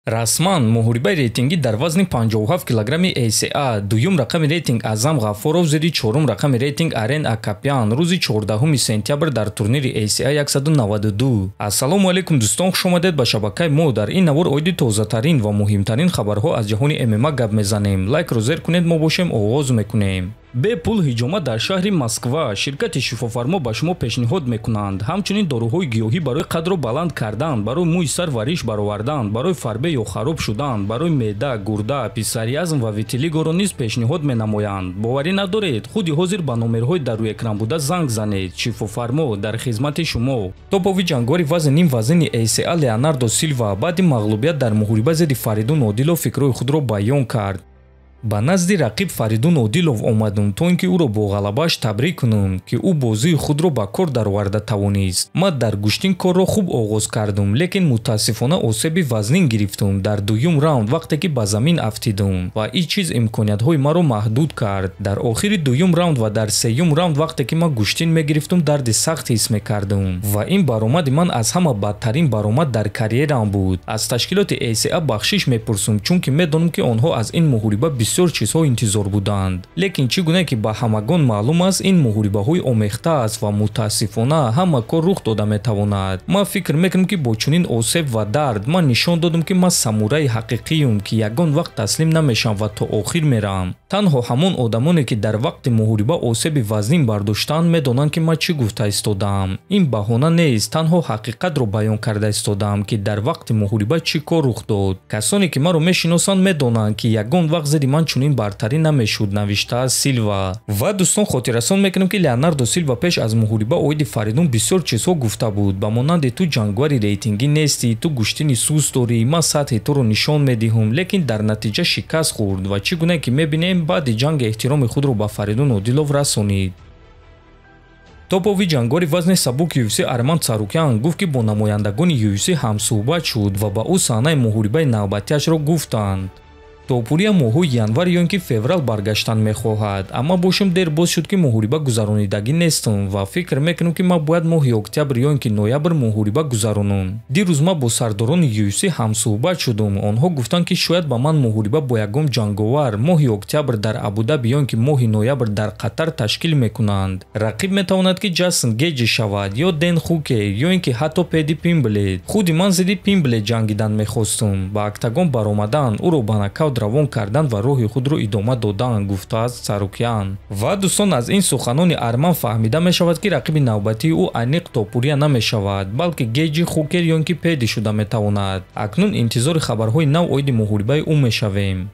расман муҳорибаи рейтингӣ дар вазни 57 килограмми ACA дуюм рақами рейтинг Азам Ғаффоров зери чорум рақами рейтинг Арен Акапян рӯзи 14 сентябр дар турнири ACA 192. Ассалому алайкум дӯстон, хуш омадед ба шабакаи мо. Дар ин навор оиди тозатарин ва муҳимтарин хабарҳо аз ҷаҳони ММА гап мезанем. Лайкро зер кунед, мо бошем оғоз мекунем. бе пул ҳиҷомат дар шаҳри Москва ширкати шифофармо ба шумо пешниҳод мекунанд ҳамчунин доруҳои гиёҳӣ барои қадро баланд кардан, барои мӯи сар вариш баровардан, барои фарбе ё хароб шудан, барои меъда, гурда, писариазм ва витилигоро низ пешниҳод менамоянд. боварӣ надоред, худи ҳозир ба номерҳои дар рӯи экран буда занг занед. Шифофармо дар хизмати шумо. Топови ҷангори вазни ним вазни ACA Леонардо Силва баъди мағлубият дар муҳориба зидди Фаридун Одилов фикрҳои худро баён кард. ба назди рақиб Фаридун Одилов омадум то ин ки ӯро бо ғалабааш табрик кунам ки ӯ бозии худро ба кор дароварда тавонист. ман дар гӯштин корро хуб оғоз кардум, лекин мутаассифона осеби вазнин гирифтум дар дуюм раунд вақте ки ба замин афтидум ва ин чиз имкониятҳои маро маҳдуд кард. дар охири дуюм раунд ва дар сеюм раунд вақте ки ман гӯштин мегирифтум дарди сахт ҳис мекардум ва ин баромади ман аз ҳама бадтарин баромад дар карьерам буд. аз ташкилоти ACA бахшиш мепурсум, чунки медонам ки онҳо аз ин муҳориба бисёр чизҳо интизор буданд. лекин чӣ гуна ки ба ҳамагон маълум аст, ин муҳорибаҳои омехта аст ва мутаассифона ҳама кор рух дода метавонад. ман фикр мекунам ки бо чунин осеб ва дард ман нишон додам ки ман самураи ҳақиқиюм ки ягон вақт таслим намешам ва то охир мерам. танҳо ҳамон одамоне ки дар вақти муҳориба осеби вазнин бардоштанд медонанд ки ман чӣ гуфта истодам. ин баҳона нест, танҳо ҳақиқатро баён карда истодам ки дар вақти муҳориба чӣ кор рух дод. касоне ки маро мешиносанд медонанд ки ягон вақт зидди ман чунин бартарӣ намешуд, навиштааст Силва. ва дӯстон, хотиррасон мекунам ки Леонардо Силва пеш аз муҳориба оиди Фаридун бисёр чизҳо гуфта буд, ба монанди ту ҷангвари рейтингӣ нестӣ, ту гӯштини суст дорӣ, ман сатҳи туро нишон медиҳам, лекин дар натиҷа шикаст хӯрд ва чӣ гуна ки мебинем баъди ҷанг эҳтироми худро ба Фаридун Одилов расонид. топови ҷангори вазни сабук UFC Арман Царукян гуфт ки бо намояндагони UFC ҳамсӯҳбат шуд ва ба ӯ саҳнаи муҳорибаи навбатиашро гуфтанд. то пурия моҳҳои январ ё ин ки феврал баргаштан мехоҳад, аммо бошум дер боз шуд ки муҳориба гузаронидагӣ нестам ва фикр мекунам ки ман бояд моҳи октябр ё ин ки ноябр муҳориба гузаронам. дирӯз ман бо сардорони UFC ҳамсӯҳбат шудам. онҳо гуфтанд ки шояд ба ман муҳориба бо ягон ҷанговар моҳи октябр дар Абу-Даби ё ин ки моҳи ноябр дар Қатар ташкил мекунанд. рақиб метавонад ки Ҷейсон Гейҷи шавад ё Дэн Хукер ё ин ки ҳатто Пэдди Пимблет. худи ман зидди Пимблет ҷангидан мехостум. ба октагон баромадан, ӯро ба нокаут равон кардан ва роҳи худро идома додан, гуфтааст Царукян. ва дӯстон, аз ин суханони Арман фаҳмида мешавад ки рақиби навбатии ӯ айниқ топурия намешавад, балки Гейҷи, Хукер ё ин ки Пэдди шуда метавонад. акнун интизори хабарҳои нав оиди муҳорибаи ӯ мешавем.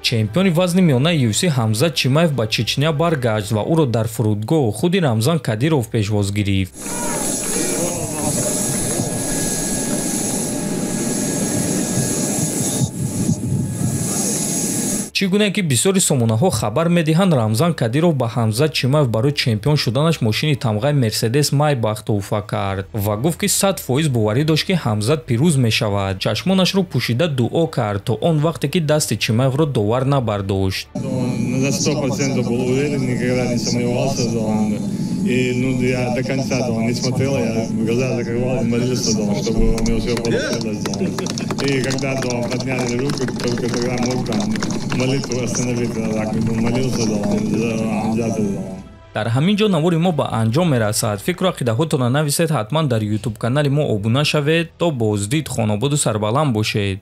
чемпиони вазни миёнаи UFC Ҳамзат Чимаев ба Чечня баргашт ва ӯро дар фурудгоҳ худи Рамзан Кадиров пешвоз гирифт. чӣ гуна ки бисёри сомонаҳо хабар медиҳанд, Рамзан Кадиров ба Ҳамзат Чимаев барои чемпион шуданаш мошини тамғаи Мерседес Майбах туҳфа кард ва гуфт ки 100% боварӣ дошт ки Ҳамзат пирӯз мешавад. чашмонашро пӯшида дуо кард то он вақте ки дасти Чимаевро довар набардошт. На 100% был уверен, никогда не сомневался. И я до конца не смотрел, я глаза закрывал и молился, чтобы у него все получилось. И когда подняли руку, только тогда мог молитву остановить, молился, дар ҳамин ҷо навори мо ба анҷом мерасад. фикру ақидаҳотонро нависед, ҳатман дар YouTube канали мо обуна шавед. то боздид, хонободу сарбаланд бошед.